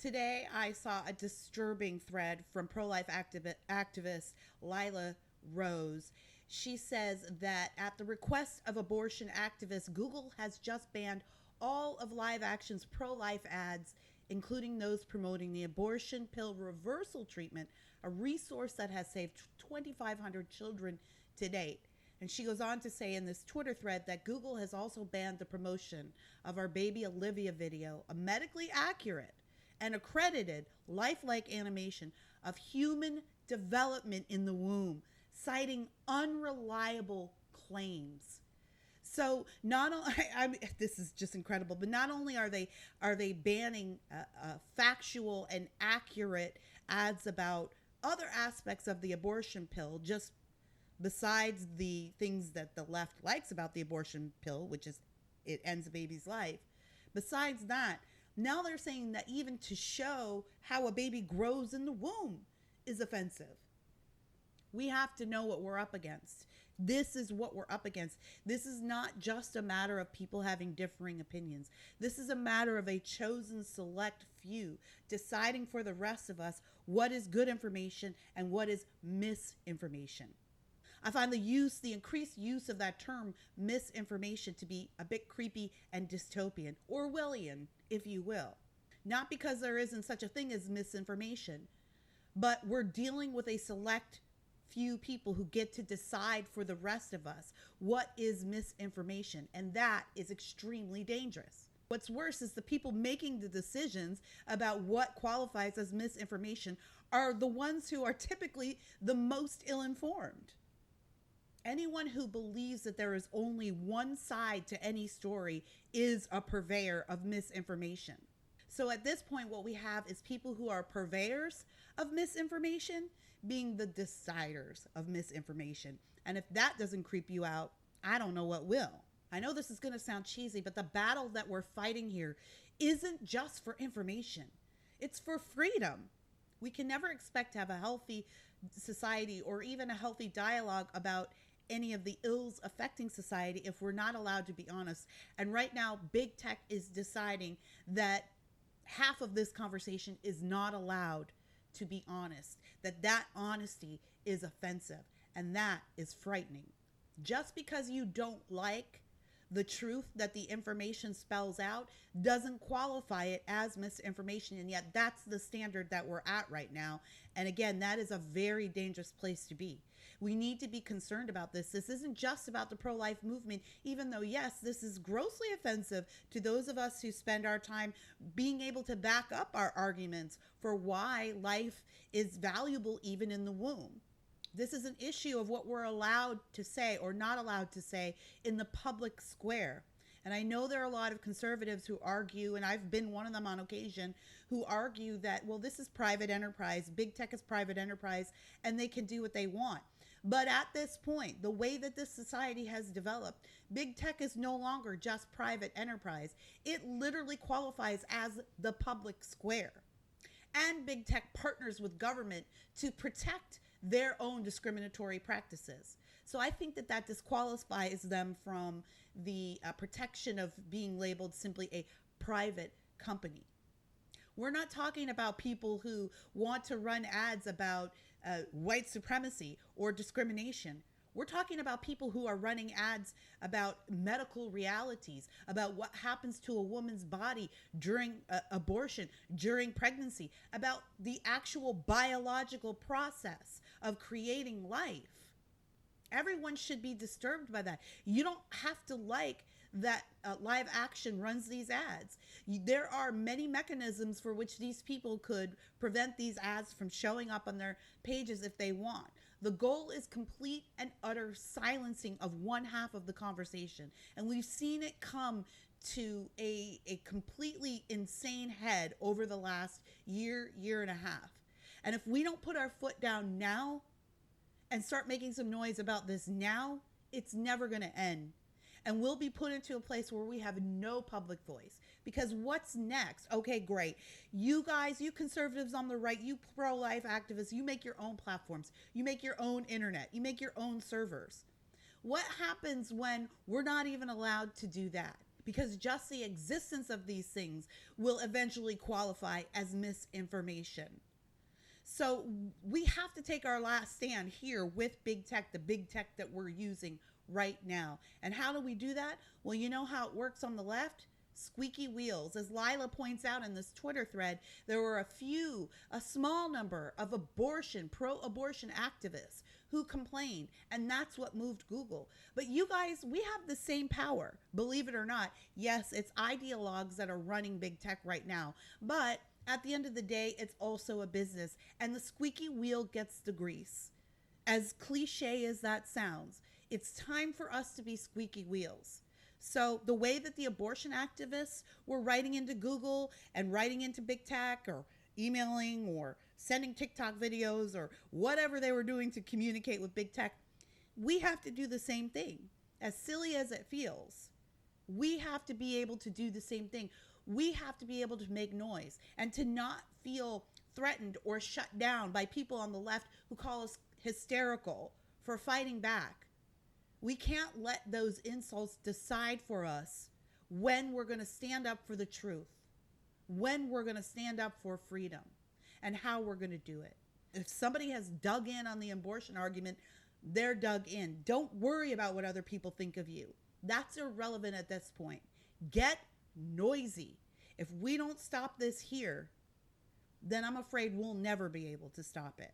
Today, I saw a disturbing thread from pro-life activist Lila Rose. She says that at the request of abortion activists, Google has just banned all of Live Action's pro-life ads, including those promoting the abortion pill reversal treatment, a resource that has saved 2,500 children to date. And she goes on to say in this Twitter thread that Google has also banned the promotion of our baby Olivia video, a medically accurate and accredited lifelike animation of human development in the womb, citing unreliable claims. So not only, this is just incredible, but not only are they banning factual and accurate ads about other aspects of the abortion pill, just besides the things that the left likes about the abortion pill, which is it ends a baby's life. Besides that, now they're saying that even to show how a baby grows in the womb is offensive. We have to know what we're up against. This is what we're up against. This is not just a matter of people having differing opinions. This is a matter of a chosen select few deciding for the rest of us what is good information and what is misinformation. I find the increased use of that term misinformation to be a bit creepy and dystopian, Orwellian, if you will. Not because there isn't such a thing as misinformation, but we're dealing with a select few people who get to decide for the rest of us what is misinformation, and that is extremely dangerous. What's worse is the people making the decisions about what qualifies as misinformation are the ones who are typically the most ill-informed. Anyone who believes that there is only one side to any story is a purveyor of misinformation. So at this point, what we have is people who are purveyors of misinformation being the deciders of misinformation. And if that doesn't creep you out, I don't know what will. I know this is going to sound cheesy, but the battle that we're fighting here isn't just for information. It's for freedom. We can never expect to have a healthy society or even a healthy dialogue about any of the ills affecting society if we're not allowed to be honest. And right now, big tech is deciding that half of this conversation is not allowed to be honest, that honesty is offensive, and that is frightening. Just because you don't like the truth that the information spells out doesn't qualify it as misinformation, and yet that's the standard that we're at right now. And again, that is a very dangerous place to be. We need to be concerned about this. This isn't just about the pro-life movement, even though, yes, this is grossly offensive to those of us who spend our time being able to back up our arguments for why life is valuable even in the womb. This is an issue of what we're allowed to say or not allowed to say in the public square. And I know there are a lot of conservatives who argue, and I've been one of them on occasion, who argue that, well, this is private enterprise, big tech is private enterprise, and they can do what they want. But at this point, the way that this society has developed, big tech is no longer just private enterprise. It literally qualifies as the public square. And big tech partners with government to protect their own discriminatory practices. So I think that disqualifies them from the protection of being labeled simply a private company. We're not talking about people who want to run ads about white supremacy or discrimination. We're talking about people who are running ads about medical realities, about what happens to a woman's body during abortion, during pregnancy, about the actual biological process of creating life. Everyone should be disturbed by that. You don't have to like that Live Action runs these ads. There are many mechanisms for which these people could prevent these ads from showing up on their pages if they want. The goal is complete and utter silencing of one half of the conversation. And we've seen it come to a completely insane head over the last year and a half. And if we don't put our foot down now and start making some noise about this now, it's never going to end. And we'll be put into a place where we have no public voice. Because what's next? Okay, great. You guys, you conservatives on the right, you pro-life activists, you make your own platforms. You make your own internet. You make your own servers. What happens when we're not even allowed to do that? because just the existence of these things will eventually qualify as misinformation. So we have to take our last stand here with big tech, the big tech that we're using right now. And how do we do that? Well, you know how it works on the left? Squeaky wheels. As Lila points out in this Twitter thread, there were a small number of pro-abortion activists who complained, and that's what moved Google. But you guys, we have the same power, believe it or not. Yes, it's ideologues that are running big tech right now, but at the end of the day, it's also a business, and the squeaky wheel gets the grease. As cliche as that sounds, it's time for us to be squeaky wheels. So the way that the abortion activists were writing into Google and writing into big tech, or emailing or sending TikTok videos or whatever they were doing to communicate with big tech, we have to do the same thing. As silly as it feels, we have to be able to do the same thing. We have to be able to make noise and to not feel threatened or shut down by people on the left who call us hysterical for fighting back. We can't let those insults decide for us when we're going to stand up for the truth, when we're going to stand up for freedom, and how we're going to do it. If somebody has dug in on the abortion argument, they're dug in. Don't worry about what other people think of you. That's irrelevant at this point. Get noisy. If we don't stop this here, then I'm afraid we'll never be able to stop it.